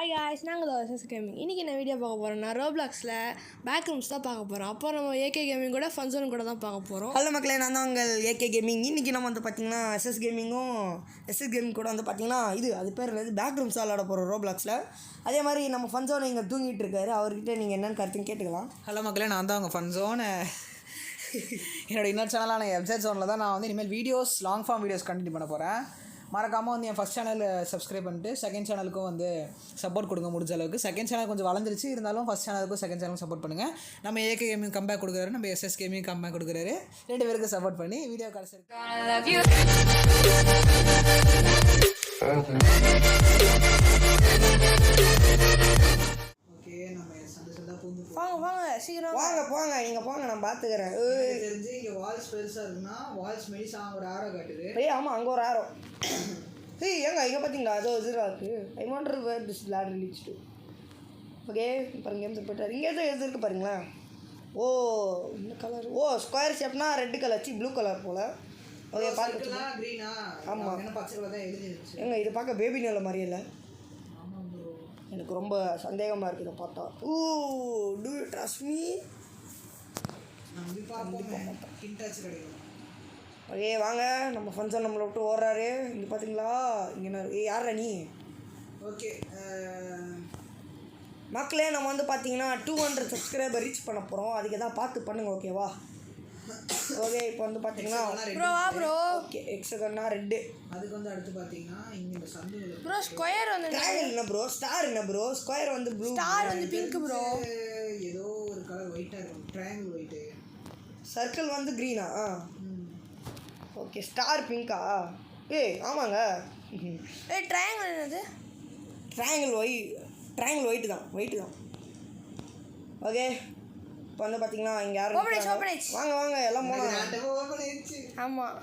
Hi guys, நாங்கள் தான் SS gaming. இன்றைக்கி என்ன வீடியோ பார்க்க போகிறோம்னா ரோப்ளாக்ஸில் பேக் ரூம்ஸ் தான் பார்க்க போகிறோம். அப்போ நம்ம ஏகே கேமிங் கூட ஃபன் ஜோன் கூட தான் பார்க்க போகிறோம். ஹலோ மக்களே, நான் தான் உங்கள் ஏகே கேமிங். இன்றைக்கி நம்ம வந்து பார்த்திங்கன்னா எஸ்எஸ் கேமிங் கூட வந்து பார்த்திங்கன்னா அது பேர் பேக் ரூம்ஸ் விளாட போகிறோம் ரோப்ளாக்ஸில். அதே மாதிரி நம்ம ஃபன் ஜோன் இங்கே தூங்கிட்டு இருக்காரு. அவர்கிட்ட நீங்கள் என்னென்னு கருத்துன்னு கேட்டுக்கலாம். ஹலோ மக்களே, நான் தான் உங்கள் ஃபன் ஜோன். என்னோடய இன்னொரு சேனலான வெப்சைட் ஜோனில் தான் நான் வந்து இனிமேல் videos long form videos continue பண்ண போகிறேன். மறக்காமல் வந்து என் ஃபஸ்ட் சேனல் சப்ஸ்கிரைப் பண்ணிட்டு செகண்ட் சேனலுக்கும் வந்து சப்போர்ட் கொடுங்க முடிஞ்ச அளவுக்கு. செகண்ட் சேனல் கொஞ்சம் வளர்ந்துருச்சு, இருந்தாலும் ஃபஸ்ட் சேனலுக்கும் செகண்ட் சேனலுக்கும் சப்போர்ட் பண்ணுங்கள். நம்ம ஏகே கேமிங் கம்பேக் கொடுக்குறாரு, நம்ம எஸ்எஸ் கேமிங் கம்பேக் கொடுக்குறாரு. ரெண்டு பேருக்கு சப்போர்ட் பண்ணி வீடியோ கடைசிருக்கு. ஓகே, நம்ம வாங்க சீக்கிரம் போங்க நீங்கள் போங்க, நான் பார்த்துக்கிறேன். தெரிஞ்சு இங்கே வால்ஸ் பெருசாக இருக்குன்னா வால்ஸ் மெடிசா ஒரு ஆரோ காட்டுது. ஆமாம், அங்கே ஒரு ஆரோ. ஏங்க இங்கே பார்த்தீங்களா, அதோ இதுராக இருக்குது. I wonder where this lead release to. Okay, பாருங்க கேம்ஸ் போய்ட்டார். இங்கே எது இருக்குது பாருங்களேன். ஓ, இந்த கலர். ஓ, ஸ்கொயர் ஷேப்னா ரெட் கலர், ப்ளூ கலர் போல். ஓகே, பார்த்துக்கலாம். க்ரீனா? ஆமாம், என்ன பச்சை கலர் தான் எழுதிருச்சு. ஏங்க இது பார்க்க பேபி நில மாதிரியே இல்லை. எனக்கு ரொம்ப சந்தேகமாக இருக்குது இதை பார்த்தா. ஓ, do you trust me? Okay வாங்க, நம்ம ஃபங்க்ஷன் நம்மளை விட்டு ஓடுறாரு. இங்கே பார்த்தீங்களா, இங்கே என்ன யாரா நீ? ஓகே மக்களே, நம்ம வந்து பார்த்தீங்கன்னா 200 சப்ஸ்கிரைபர் ரீச் பண்ண போகிறோம். அதுக்கு எதாவது பார்த்து பண்ணுங்க, ஓகேவா? ஓகே, இப்போ வந்து பார்த்தீங்கன்னா ப்ரோ ஓகே எக்ஸகன்னா ரெட்டு. அதுக்கு வந்து அடுத்து பார்த்தீங்கன்னா இங்கே இந்த சந்து ப்ரோ ஸ்கொயர் வந்து ட்ரையாங்கிள் என்ன ப்ரோ, ஸ்டார் என்ன ப்ரோ, ஸ்கொயர் வந்து ப்ளூ, ஸ்டார் வந்து பிங்க் ப்ரோ. ஏதோ ஒரு கலர் ஒயிட்டாக இருக்கும், ட்ரையாங்கிள் ஒயிட்டு. சர்க்கிள் வந்து க்ரீனா? Okay, star பிங்க்கா? ஆமாங்க. ட்ரையாங்கிள் என்னது? ட்ரையாங்கிள் ஒயிட்டு தான். ஓகே, இப்போ வந்து பார்த்தீங்கன்னா இங்கே யாரும் வாங்க எல்லாம் போனால். ஆமாம்,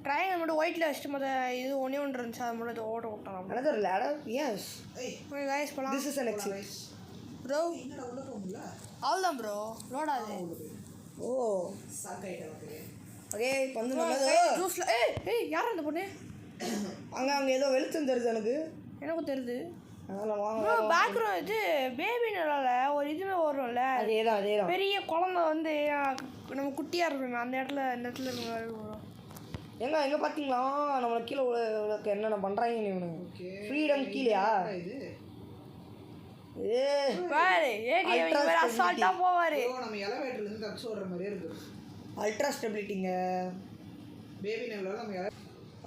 ட்ரையாங்கிள் மட்டும் ஒயிட்டில் வச்சுட்டு மொதல் இது ஒன்றே ஒன்று இருந்துச்சு, அது மட்டும் ஓட்ட விட்டான். another ladder, yes. guys போலாம். This is an exit bro. அவ்வளோதான் ப்ரோ, லோடாது. ஓ, ஓகே, இப்போ வந்து நல்லது. ஜூஸில் யார் அந்த பொண்ணு? அங்கே ஏதோ வெளிச்சம் தெரியுது எனக்கும் தெரியுது. அதெல்லாம் வாங்க. பேக்ரவுண்ட் இது பேபி நிலால ஒரு இதுவுமே வரும்ல, அதேதான் பெரிய குழந்தை வந்து நம்ம குட்டியாக இருக்கணும் அந்த இடத்துல இருக்க மாதிரி வரும். எங்கே பார்த்தீங்களா, நம்மளை கீழே உள்ள என்னென்ன பண்ணுறாங்க இவனுங்க. ஃப்ரீடம் கீழேயா? பாரு அசால்ட்டாக போவார். நம்ம எலவேட்டர்லேருந்து தப்பிச்சு ஓடுற மாதிரியே இருக்குது. அல்ட்ரா ஸ்டெபிலிட்டிங்க பேபி நெவலில் நம்ம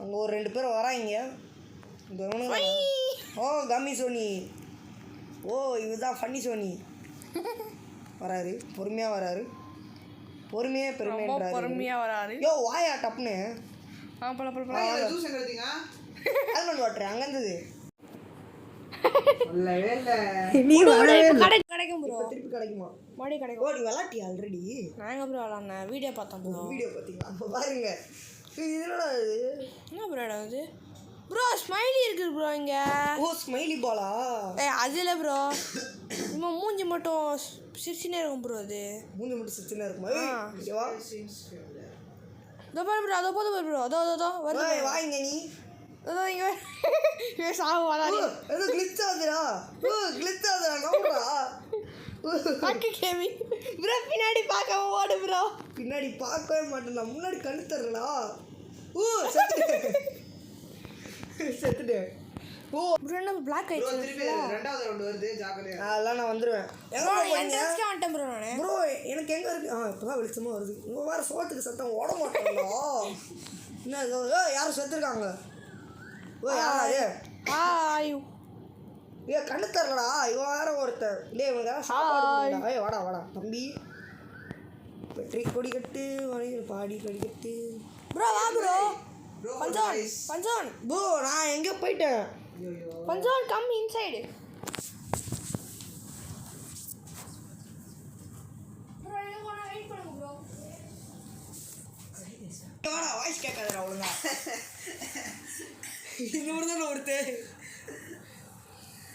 அங்கே ஒரு 2 பேர் வராங்க. ஓ, கம்மி சோனி. ஓ, இதுதான் ஃபன்னி சோனி. வராரு, பொறுமையாக வராரு. பொறுமையாக வராரு. யோ வாயா டப்னு. ஆல்மண்ட் வாட்டர் அங்கே இருந்தது. கிடைக்கும் ப்ரோ, திருப்பி கிடைக்குமா? மறுபடியும் கிடைக்கும். ஓ, நீ விளாட்டி ஆல்ரெடி? நாங்கள் ப்ரோ விளாட்னேன், வீடியோ பார்த்தோம். வீடியோ பார்த்தீங்களா? அப்போ பாருங்க. இதனோட என்ன ப்ரோ இது? ப்ரோ ஸ்மைலி இருக்குது ப்ரோ இங்கே. ஓ, ஸ்மைலி பாலா? அதில் ப்ரோ நம்ம மூஞ்சி மட்டும் சிரிச்சுனே இருக்கும் ப்ரோ. அது மூஞ்சி மட்டும் சிரிச்சுனே இருக்குமா? இதோ பாரு ப்ரோ, அதோ போதும் ப்ரோ, அதோ வருது. வாங்க நீ அதோ இங்கே சாவு வராது. ஏதோ கிளிச் ஆகுதுடா. நோடுறா பக்க கேமி ப்ரோ. பின்னாடி பார்க்காம ஓடு ப்ரோ. பின்னாடி பார்க்கவே மாட்டேன்டா, முன்னாடி கண்ணு தரலடா. ஓ, செத்துட்டேன். ஓ ப்ரோ, என்ன பிளாக் ஆயிடுச்சு? திருப்பி ரெண்டாவது ரவுண்ட் வருது, ஜாக்கிரதையா. அதெல்லாம் நான் வந்துடுவேன். வந்துட்டேன் ப்ரோ நான். ப்ரோ எனக்கு எங்கே இருக்கு? இப்போதான் வெளிச்சமாக வருது. இங்கே வேறு சோத்துக்கு சத்தம் ஓட மாட்டேங்களா? என்ன இதோ யாரும் செத்துருக்காங்க? ஓ, யாரு? கண்ணு தரலடா, இவன் வேற ஒருத்தர். இவனுக்கு வாடா தம்பி. வெற்றி கொடி கட்டு பாடி கொடி கட்டு. ப்ரோ வா ப்ரோ. பஞ்சான் ப்ரோ, நான் எங்கே போயிட்டேன்? Panchen come inside. வாடா, வாய்ஸ் கேட்காதடா ஒழுங்கா. இந்த மாதிரி தான் ஒருத்தர்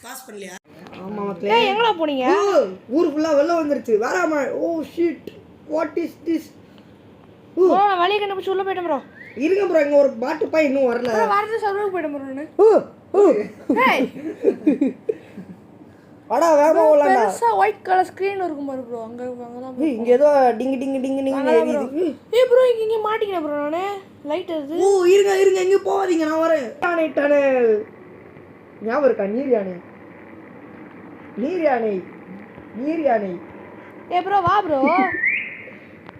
பாஸ் பண்ணலையா? ஆமாம் மக்களே, எங்கடா போனீங்க? ஊர் ஃபுல்லாக வெள்ளம் வந்துருச்சு. வேறாமா? Oh shit, what is this? நான் வழி கண்டுபிடிச்சு உள்ள போயிட்டேன் ப்ரோ. இருங்க ப்ரோ, இங்கே ஒரு பாட்டு இன்னும் வரல. வரது சர்வருக்கு போயிட்டேன் ப்ரோ நான். வாடா வேகமாக ஓடலாம்டா. பெருசாக ஒயிட் கலர் ஸ்க்ரீன் இருக்கும் பாரு ப்ரோ. அங்கே தான் ஏய் இங்கே ஏதோ டிங்கு டிங்கு டிங்கு டிங்கு எரியுது. ப்ரோ இங்கே மாட்டிக்கிறேன் ப்ரோ நான். லைட் அது. ஓ இருங்க எங்கேயும் போகாதீங்க, நான் வரேன். யானை டனல் ஞாபகம் இருக்கா? நீர் யானை. ப்ரோ வா ப்ரோ.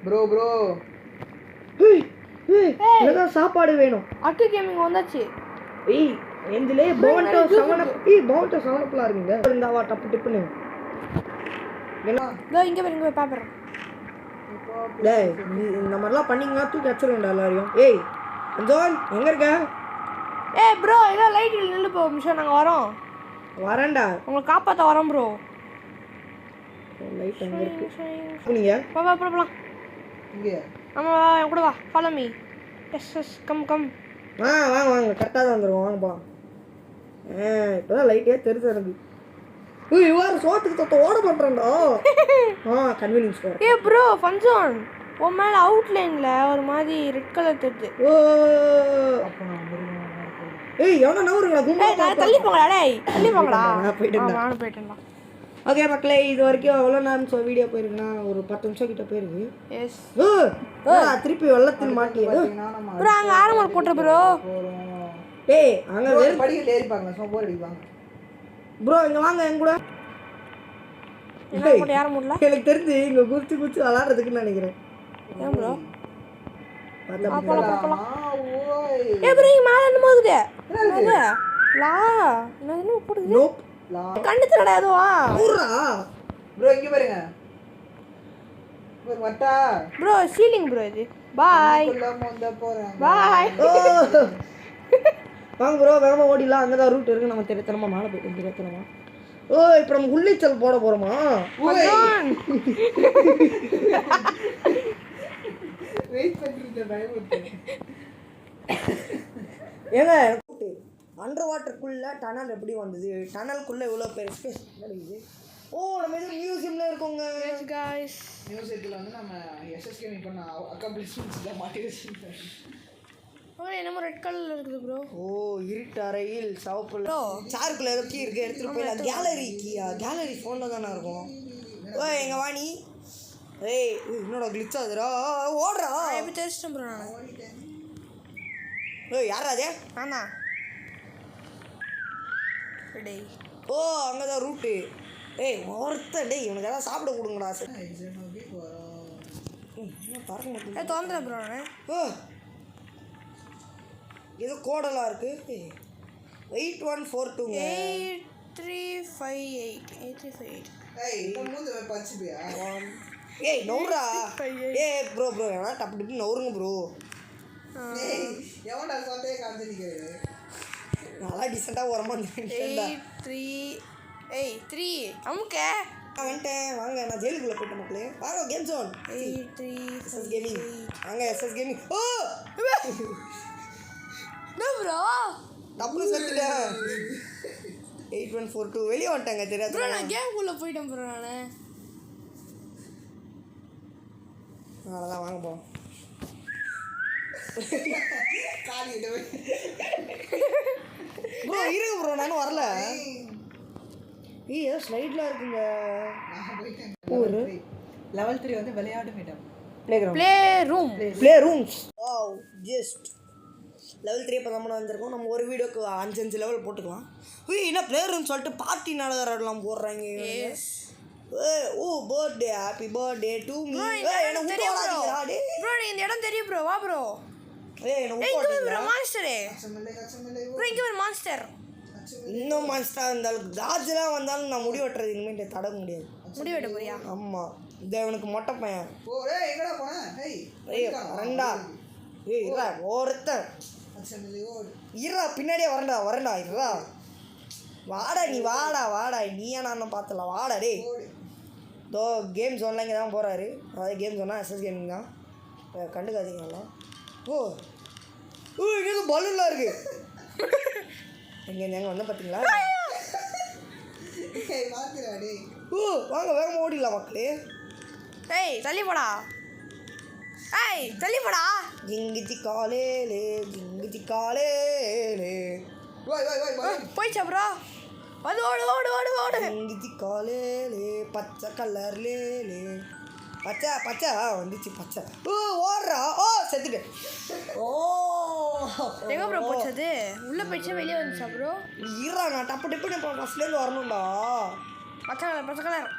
ப்ரோ ஏதோ சாப்பாடு வேணும். அக்கு கேமிங் வந்தாச்சு. ஏய் எந்திலே பவுண்டோ சவனப்பலாம் இருக்குங்க. இருந்தாவா டப்பு டிப்புன்னு என்ன இங்கே போய் பார்க்குறேன். டேய் இந்த மாதிரிலாம் பண்ணிங்கன்னா தூக்கி வச்சிருவேன்டா எல்லாரையும். ஏய் அஞ்சோன் எங்கே இருக்க? ப்ரோ ஏதோ லைட் நில்லு போ நிமிஷம், நாங்கள் வரோம். வரேன்டா. உங்களை காப்பாற்ற வரோம் ப்ரோ. லைட் அங்கே இருக்கு. நீங்கள் போகலாம். இங்கே ஆமாம் என் கூட வா. Follow me. Yes come. வாங்க கரெக்டாக தான் வந்துடுவோம். வாங்க போகலாம். இப்போ தான் லைட்டே தெரிஞ்சு எனக்கு. இவ்வாறு சோத்துக்கு தொத்த ஓட பண்ணுறேன்டா. கன்வீனியன்ஸ் வேறு. ப்ரோ ஃபன்சோன் உன் மேலே அவுட்லைனில் ஒரு மாதிரி ரெட் கலர் தெரியுது. ஓ ஏய் எவனா நவருங்களா? தள்ளி போங்களா டேய், தள்ளி போங்களா. நான் போயிட்டேன்டா. ஓகே மக்களே, இது வரைக்கும் எவ்வளோ நேரம் வீடியோ போயிருக்குன்னா ஒரு 10 நிமிஷம் கிட்ட போயிருக்கு. எஸ் திருப்பி வெள்ளத்தில் மாட்டி ப்ரோ அங்கே ஆரம்பம் போட்டுற ப்ரோ. டேய் அங்கே படிக்கல ஏறிப்பாங்க போர் அடிப்பாங்க. ப்ரோ இங்கே வாங்க என் கூட. யாரும் முடியல எனக்கு தெரிஞ்சு இங்கே குச்சி விளாட்றதுக்குன்னு நினைக்கிறேன். ஏன் ப்ரோ போலாம். ப்ரோ இங்கே மேலே என்னமோ இருக்குது. லா என்ன போடுது? நோப் கண்ணு தரடா அதுவா ஊர்ரா. ப்ரோ இங்கே பாருங்க. வட்டா ப்ரோ சீலிங் ப்ரோ இது. பாய் போகிறேன். பாய். வாங்க ப்ரோ வேகமாக ஓடிலாம். அங்கே தான் ரூட் இருக்குது. நம்ம தெரியாதனமா மேலே போய்ட்டு தெரியாதனமா. இப்போ நம்ம உள்ளிச்சல் போட போகிறோமா? வெயிட் பண்ணிட்டு ஏங்க அண்டர் வாட்டருக்குள்ளே டனல் எப்படி வந்தது? டனலுக்குள்ளே இவ்வளோ பேர் ஸ்பேஸ் கிடைக்குது. நம்ம இது மியூசியமில் இருக்கோங்க. காய்ஸ் மியூசியத்தில் வந்து நம்ம எஸ்எஸ்கே பண்ண அக்காம்ப்ளிஷ்மெண்ட்ஸில் மாட்டி வச்சுருக்கோம். என்னமோ ரெட் கலரில் இருக்குது ப்ரோ. இருட்டு அறையில் சவப்புல சாருக்குள்ள ஏதோ கீ இருக்குது, எடுத்துகிட்டு போயிடலாம். கேலரி கீயா? கேலரி ஃபோனில் தானே இருக்கும். எங்கள் வாணி. என்னோட கிளிச் ஆகுதுரா. ஓடுறா. எப்படி தெரிச்சிட்டேன் ப்ரோ நான். யாரா அதே? ஆனா டேய் அங்கே தான் ரூட்டு. ஒருத்தன் டேய் இவனுக்கு ஏதாவது சாப்பிட கொடுங்கடா. பறக்க மாட்டேன். தோந்துறேன் ப்ரோ நான். ஏதோ கோடெல்லாம் இருக்குது. 8142 8358. நவுரா. ப்ரோ ஏன்னா டப்பு டப்பு நவுருங்க ப்ரோ. எவன்டா சொந்தே காமிச்சிருக்கிறது? நல்லா டீசெண்டாக உரமா 8383 அமுக்க வந்துட்டேன். வாங்க நான் ஜெயிலுக்குள்ளே போயிட்டேன் மக்களே. வாங்க கேம் ஜோன். 83 கேமிங் வாங்க. SS gaming. ப்ரோ டப்புனு சேர்த்துட்டேன். 8142 வெளியே வந்துட்டாங்க தெரியாது. நான் கேமுக்குள்ளே போயிட்டேன் ப்ரோ நான். அவ்வளோதான் வாங்க போவோம். ப்ரோ இருங்க ப்ரோ நானும் வரல. ஏதோ ஸ்லைட்லாம் இருக்குங்க. ஒரு லெவல் 3 வந்து விளையாட்டு midterm. Play rooms. Just level 3 இப்போ நம்ம வந்திருக்கோம். நம்ம ஒரு வீடியோக்கு 5 லெவல் போட்டுக்கலாம். என்ன ப்ளே ரூம் சொல்லிட்டு பார்ட்டி நாடகம்லாம் போடுறாங்க. Birthday happy birthday to me. இந்த இடம் தெரியும் ப்ரோ. வா ப்ரோ. இன்னும் மான்ஸ்டர் இருந்தாலும் காஜெலாம் வந்தாலும் நான் முடி வெட்டுறது இனிமேல் தட முடியாது. முடி வெட்ட போறியா? ஆமாம். இது அவனுக்கு மொட்டை பையன். வரண்டா. ஒருத்தன் பின்னாடியே வரண்டா இருடா. வாடா நீ வாடா நீயா நான் பார்த்துலாம். வாடா டே. கேம் ஜோன்லாம் இங்கே தான் போகிறாரு. அதாவது கேம் ஜோன்னா எஸ்எஸ் கேமிங் தான். கண்டுக்காதீங்களா. இங்கே பலூன்லாம் இருக்கு. எங்கே வந்து பார்த்தீங்களா? வாங்க வேகமாக ஓடிடலாம் மக்களே. தள்ளி போடா. ஜிங்கிச்சி காலேலே போயிச்சா ப்ரோ? அது ஓடு ஓடு ஓடு ஓடு. இங்கிச்சி காலேலே பச்சை கலர்லேலே பச்சை பச்சை வந்துச்சு பச்சை. ஓடுறா. ஓ செத்துட்டேன். ஓ எங்கே ப்ரோ போச்சது? உள்ளே போயிடுச்சா வெளியே வந்துச்சா ப்ரோ? ஈரா நான் டப்பு டிப்புன்னு இப்போ ஃபஸ்ட்லேருந்து வரணும்டா. பச்சை கலர் பச்சை கலர்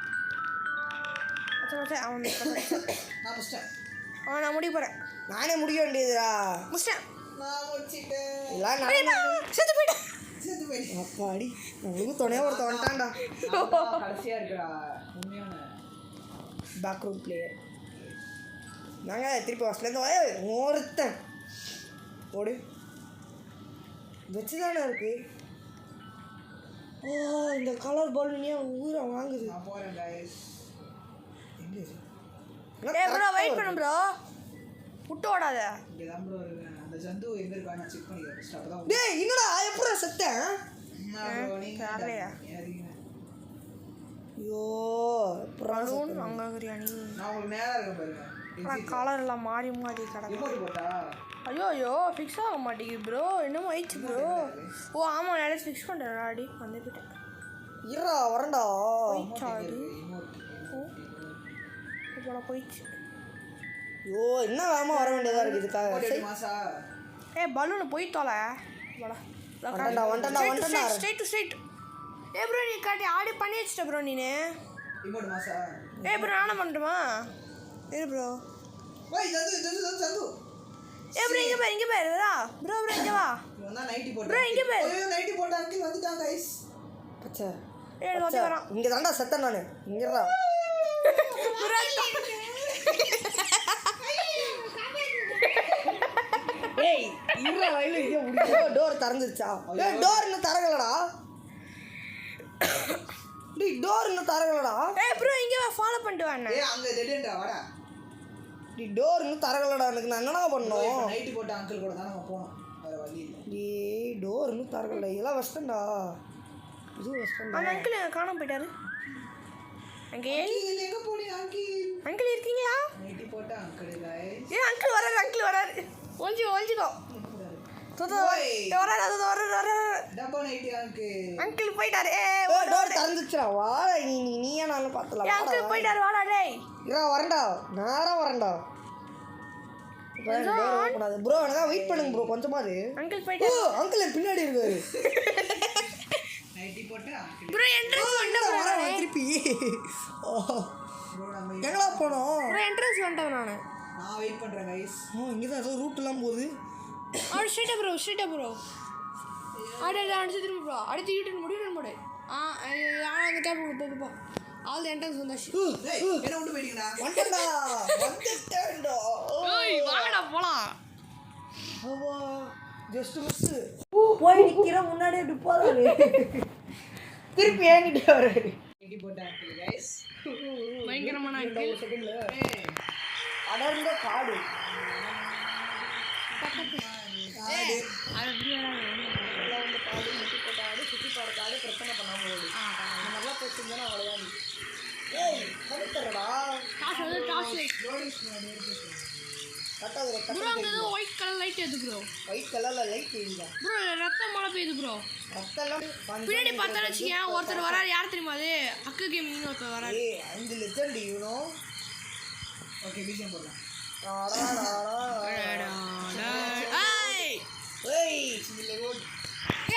பச்சை பச்சை. அவன் நான் முடிச்சிட்டேன். நான் முடிக்க போகிறேன். நானே முடிக்க வேண்டியதுடா. முடிச்சிட்டேன். நான் முடிச்சிட்டேன். எல்லாம் செத்து போயிட்டேன். அப்பாடி உங்களுக்கு துணையாக ஒருத்த வந்துட்டான்டா. கடைசியாக இருக்குடா உண்மையான பேக்ரவுண்ட் பிளேயர். நாங்கள் திருப்பி ஃபஸ்ட்லேருந்து ஒருத்தன் ஓடு வச்சு தானே இருக்கு. ஓ இந்த கலர் பால்னே ஊரை வாங்குது. நான் போகிறேன் கைஸ். எங்கே ப்ரோ வெயிட் பண்ணு ப்ரோ. விட்டு ஓடாத. இங்கே தான் ப்ரோ இருக்கேன். அந்த ஜந்து எங்கே இருக்கா நான் செக் பண்ணிக்கிறேன் ஃபஸ்ட். அப்போ தான் டேய் என்னடா எப்படா செத்தேன்? தெரியலையா? ஐயோ பலூன் அங்கே பிரியாணி. நான் உங்களுக்கு நேராக இருக்கேன் பாருங்க. கலர் எல்லாம் மாறி மாறி கிடக்கு. ரிமோட் போட்டா ஐயோ ஐயோ ஃபிக்ஸ் ஆக மாட்டேங்குது ப்ரோ. என்னமோ ஆயிடுச்சு ப்ரோ. ஓ ஆமாம் நிறைய ஃபிக்ஸ் பண்ணுறேன் அடி வந்துக்கிட்டேன். இருடா வரண்டா. போயிடுச்சா அது? இப்போ நான் போயிடுச்சு. ஐயோ என்ன வேகமாக வர வேண்டியதாக இருக்குது இதுக்காக. மாசா பலூனை போய் தொலை. Straight to straight. ப்ரோ நீ காட்டி ஆடி பண்ணி வச்சிட்ட ப்ரோ நீனு. ரிமோட் மாசா. ப்ரோ நானும் பண்ணட்டுமா? இரு ப்ரோ. ஓய் ஜந்து ப்ரோ இங்கே பாரு இங்கே பாரு ப்ரோ இங்கே வா. இவன் தான் நைட்டி போட்டு ப்ரோ இங்கே பாரு. ஐயோ நைட்டி போட்டு அங்கிள் வந்துட்டான் கைஸ். பச்சை வந்து வரான். இங்கே தான்டா செத்தேன் நான். இங்கேடா ஏய் இருடா வயலில் இங்கே முடியும். டோர் திறந்துருச்சா? டோர் இன்னும் திறக்கலடா. டேய் டோர் இன்னும் திறக்கலடா. ப்ரோ இங்கே வா ஃபாலோ பண்ணிட்டு வாண்ணே. அங்கே ரெடியன்டா வாடா. டேய் டோர் இன்னும் திறக்கலடா. எனக்கு நான் என்னடா பண்ணணும்? நைட்டி போட்டு அங்கிள் கூட தான் நம்ம போனோம். வேறு வழி இல்லை. டேய் டோர் இன்னும் திறக்கலடா. இதெல்லாம் வெஸ்டர்ன்டா. இது வெஸ்டர்ன்டா. அந்த அங்கிள் காணாம போயிட்டாரு. அங்கிள் எங்கே போனீங்க அங்கிள்? அங்கிள் இருக்கீங்களா? நைட்டி போட்டு அங்கிள் கைஸ். அங்கிள் வராரு. ஒழிஞ்சிக்கோ. டப்பா நைட்டி அங்கிள். அங்கிள் போயிட்டாரு. டோர் திறந்துச்சுடா. வா நீயே நானும் பார்த்தலாம். அங்கிள் போயிட்டாரு. வாடா டேய். இரா வரண்டா. நேரம் வரண்டா. ப்ரோ எனக்கு வெயிட் பண்ணுங்க ப்ரோ கொஞ்சமாது. அங்கிள் போயிட்டாரு. அங்கிள் பின்னாடி இருக்காரு. நைட்டி போட்டு அங்கிள். ப்ரோ என்ட்ரன்ஸ் வந்துட்டேன் திருப்பி. ப்ரோ நம்ம எங்கடா போனோம்? ப்ரோ என்ட்ரன்ஸ் வந்துட்டேன் நான் வெயிட் பண்ணுறேன் கைஸ். இங்கே தான் ஏதோ ரூட்லாம் போகுது. ஸ்ட்ரைட்டா ப்ரோ அடிச்சு திரும்ப ப்ரோ அடுத்து யூட்டன் போடு. அந்த கேப் போ. ஆல் என்ட்ரன்ஸ் வந்தாச்சு. என்ன விட்டு போயிட்டீங்களா? வந்துட்டேன்டா. வாங்கடா போலாம். Just miss. போய் நிக்கிற முன்னாடியே டிப்பாதாரு. திருப்பி ஏங்கிட்டே வராரு. நைட்டி போட்டு அங்கிள் கைஸ். பயங்கரமான அங்கிள். செகண்ட்ல அடர்ந்த காடு. சுற்றி பார்க்காது பிரச்சனை பண்ணாமல் ஓடு. இந்த மாதிரிலாம் போச்சுன்னா அவ்வளோதான். ஏய் கரெக்டா ஒயிட் கலர் லைட் எது ப்ரோ? ஒயிட் கலரில் லைட் தெரியுதா ப்ரோ? ரத்தம் மழை பெய்யுது ப்ரோ. ரத்தம்லாம் பின்னாடி பார்த்தாலும் வச்சுக்கேன் ஒருத்தர் வராரு. யார் தெரியுமா அது? அக்கு கேமிங்னு ஒருத்தர் வராரு. அந்த லெஜெண்ட் யூனோ. ஓகே பிஜிஎம் போடலாம்.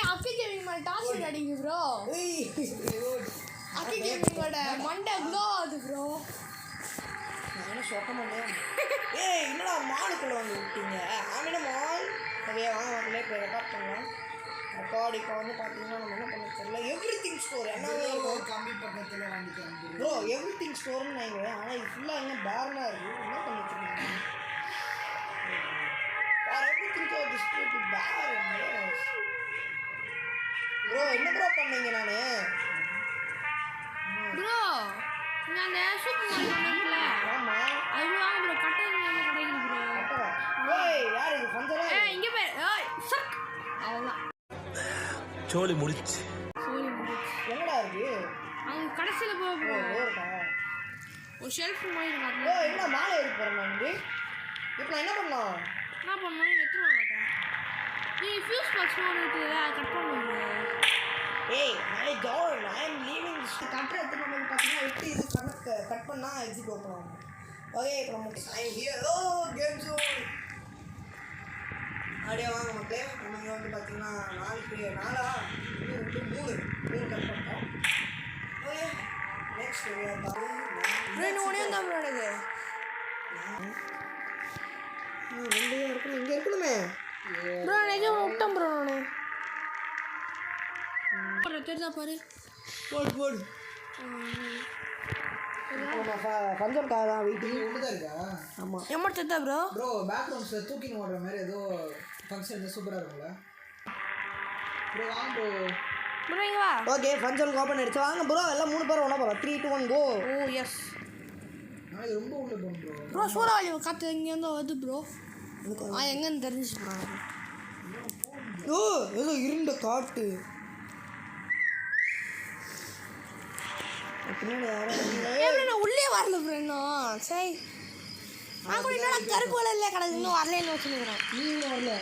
அக்கு கேமிங் மேலே டார்ச் அடிக்குது ப்ரோ. அக்கு கேமிங்கோட மண்டை க்ளோ ஆகுது ப்ரோ. நான் சொட்ட மாட்டேன். ஏய் என்னடா மாலுக்குள்ளே வந்து விட்டீங்க? ஆமினா மால் நிறைய வாங்க வரல. இப்போ ரெக்கார்ட் பண்ணலாம். ரெக்கார்ட் இப்போ வந்து பார்த்தீங்கன்னா நம்ம என்ன பண்ண தெரியல. எவ்ரி திங் ஸ்டோர் என்ன கம்பி பக்கத்தில் வாங்கிட்டேன் ப்ரோ. எவ்ரி திங் ஸ்டோர்னு நினைக்கிறேன். ஆனால் இது ஃபுல்லாக இன்னும் பேரனாக இருக்குது. என்ன பண்ணி வச்சுருக்கீங்க? everything to display to bar. Yes. Bro, என்ன ப்ரோ பண்ணீங்க நானு? ப்ரோ நீங்க அந்த சூப்பர் மார்க்கெட் இருக்குல? ஆமா. அது வாங்க ப்ரோ. கட்டை நம்ம கடைக்கு ப்ரோ. ஏய் யார் இது ஃபந்தரா? ஏய் இங்க பாரு. ஏய் சக். அவ்வளவுதான். சோலி முடிச்சு. எங்கடா இருக்கு? அங்க கடைசில போ ப்ரோ. ஓடா. ஒரு ஷெல்ஃப் மாதிரி இருக்கு. ஏய் என்ன மேலே ஏறி போறேன் நான் இங்க. இப்போ நான் என்ன பண்ணலாம்? என்ன பண்ணனும்? எத்துறோம் அத. நீ ஃபியூஸ் பாக்ஸ் ஒன்னு இருக்குல கட் பண்ணு ப்ரோ. ஏய் ஐ ஜான் ஐ அம் லீவிங் கட்டர் எடுத்து நம்ம பார்த்தீங்கன்னா எப்படி இது கட் பண்ணா எக்ஸிட் ஓப்பன் ஆகும். ஓகே இப்போ நம்ம ஐ ஹியர் ஓ கேம் ஜோன் அப்படியே வாங்க மக்களே. நம்ம இங்கே வந்து பார்த்தீங்கன்னா 3 கட் பண்ணிட்டோம். ஓகே நெக்ஸ்ட் இன்னும் ஒன்றே தான் ப்ரோ எனக்கு. 2 இருக்கணும் இங்கே இருக்கணுமே. ப்ரோ நிஜம் விட்டேன் ப்ரோ நான். தெரிஞ்சா பாரு. போடு பஞ்சம்காக தான் வீட்டுக்கு ஒன்று தான் இருக்கா? ஆமாம். எம்மட் தெரிஞ்சா ப்ரோ. ப்ரோ பேக்ரவுண்ட்ஸில் தூக்கின்னு ஓடுற மாதிரி ஏதோ ஃபங்க்ஷன் இருந்தால் சூப்பராக இருக்கும்ல ப்ரோ. வாங்க ப்ரோ. ப்ரோ இங்கே வா. ஓகே ஃபங்க்ஷன் ஓப்பன் ஆயிடுச்சு. வாங்க ப்ரோ எல்லாம் 3 பேர் ஒன்றா போகிறோம். 3, 2, 1 கோ. ஓ எஸ் நான் இது ரொம்ப உள்ள போகணும் ப்ரோ. ப்ரோ சூறாவளி காற்று இங்கேருந்து வருது ப்ரோ. எங்கேருந்து தெரிஞ்சிச்சு ப்ரோ. ஓ ஏதோ இருண்ட காட்டு. பின்னாடி எப்படி நான் உள்ளே வரல ப்ரோ இன்னும். சரி நான் கூட என்னடா கருப்பு கலர்ல கிடக்கு இன்னும் வரலன்னு வச்சுருக்கிறேன். நீங்களும் வரல.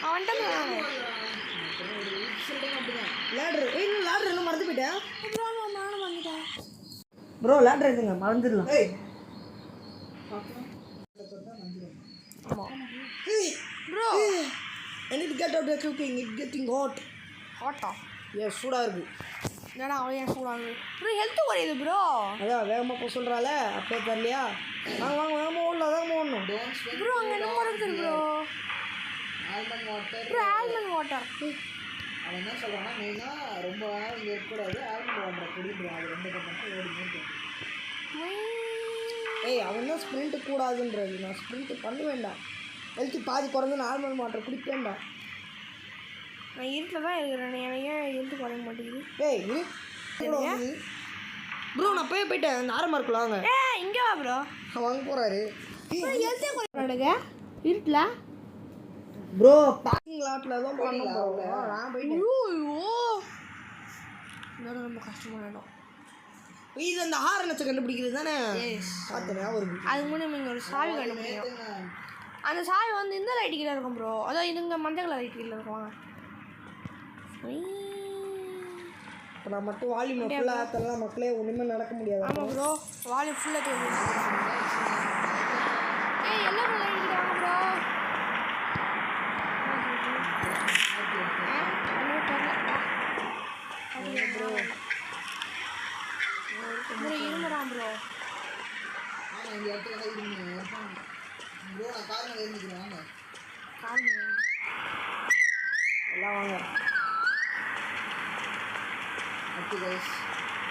அவன் வந்துட்டு லேட்ரு இன்னும் லேட்ரு எல்லாம் மறந்து போயிட்டேன் ப்ரோ நானும் வந்துட்டேன். ப்ரோ லேட்ரு எடுத்துங்க மறந்துடலாம். ஏய் bro I need to get out the cooking. It's getting hot. ஹாட்டா Yes, சூடாக இருக்கு. என்னடா அவன் ஏன் சூடாகுது ப்ரோ. ஹெல்த்து குறையுது ப்ரோ. அதான் வேகமாக போக சொல்கிறால அப்போ தரலையா. வாங்க வேகமாக ஓடலாம் வேகமாக ஓடணும். ப்ரோ அங்கே என்ன இருக்குது bro. Almond water. Bro almond water. அவன் என்ன சொல்கிறான்னா மெயினாக ரொம்ப நேரம் இங்கே இருக்கக்கூடாது. ஆல்மண்ட் வாட்டரை குடிக்கிறான். அது ரொம்ப கம்மியாக ஓடி முடியும். ஏய் அவன் தான் ஸ்ப்ரிண்ட்டு கூடாதுன்றது. நான் ஸ்ப்ரிண்ட்டு பண்ண வேண்டாம். ஹெல்த்து பாதி குறைஞ்சு நான் ஆல்மண்ட் வாட்டர் குடிப்பேன்டா. நான் இருட்டில் தான் இருக்கிறேன். எனக்கு ஏன் இருட்டு குறைய மாட்டேங்குது. ஏய் ப்ரோ நான் போயிட்டேன். அந்த ஆரம்பம் இருக்கலாம் வாங்க. இங்கே வா ப்ரோ. வாங்க போகிறாரு. ஹெல்த்தே குறைய இருட்டில். ப்ரோ பார்க்கிங் லாட்டில் தான் பண்ணோம். நான் போயிட்டேன். ஐயோ இன்னும் ரொம்ப கஷ்டமான இடம். இது அந்த ஹாரனத்தை கண்டுபிடிக்கிறது தானே. பார்த்தேன் அவருக்கு. அதுக்கு முன்னாடி நீங்கள் ஒரு சாவி கண்டுபிடிக்கும். அந்த சாவி வந்து இந்த லைட்டு கீழே இருக்கும் ப்ரோ. அதான் இதுங்க மஞ்சள் கலர் லைட்டு கீழே இருக்கும். இப்போ நான் மட்டும் வால்யூம் ஃபுல்லாக ஆற்றலாம் மக்களே ஒன்றுமே நடக்க முடியாது. ஆமாம் ப்ரோ வால்யூம் ஃபுல்லாக தெரியும். ஏய் எல்லாம் லைட் கிட்ட வாங்க ப்ரோ. Bro இருமுறான் bro. ஆனால் இந்த இடத்துல தான் இருந்தேன் ப்ரோ. நான் காரணம் இருந்துக்கிறேன். வாங்க எல்லாம் வாங்க. Okay guys.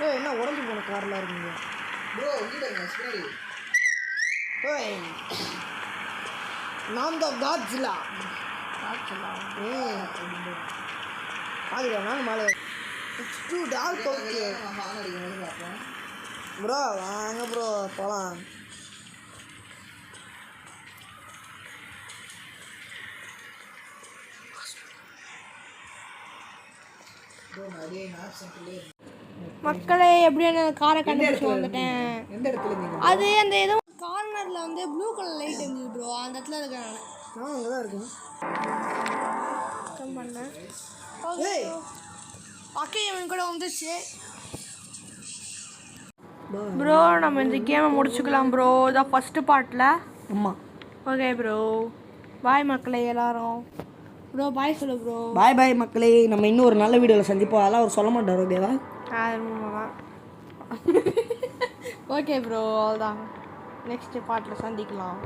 ஏய் என்ன உடஞ்சி போன கார்லாம் இருக்குங்க ப்ரோ. இங்கே ஸ்பின்னாடி. ஏய் நான் தான் காட்ஸிலா. பாதுகா நான் மேலே it's too dark. Okay horn அடிக்கும் போது பார்ப்போம் ப்ரோ. வாங்க ப்ரோ போகலாம். ப்ரோ. நிறைய மேப் சென்டர்லேயே மக்களே எப்படியோ நான் காரை கண்டுபிடிச்சு வந்துட்டேன். எந்த இடத்துல நீங்கள்? அது அந்த ஏதோ கார்னரில் வந்து ப்ளூ கலர் லைட் இருந்தது ப்ரோ. அந்த இடத்துல இருக்கேன் நான் அங்கே தான் இருக்கேன். கம் பண்ணேன். ஏய் ஓகே இவன் கூட வந்துச்சு ப்ரோ. நம்ம இந்த கேமை முடிச்சுக்கலாம் ப்ரோ. இதான் ஃபஸ்ட்டு பார்ட்டில். ஆமாம். ஓகே ப்ரோ பாய் மக்களே எல்லாரும். ப்ரோ பாய் சொல்லு ப்ரோ. பாய் பாய் மக்களே. நம்ம இன்னும் ஒரு நல்ல வீடியோவில் சந்திப்போம். அதெல்லாம் அவர் சொல்ல மாட்டார். ஓகேவா? ஓகே ப்ரோ அவ்வளோதான். நெக்ஸ்ட் பார்ட்டில் சந்திக்கலாம்.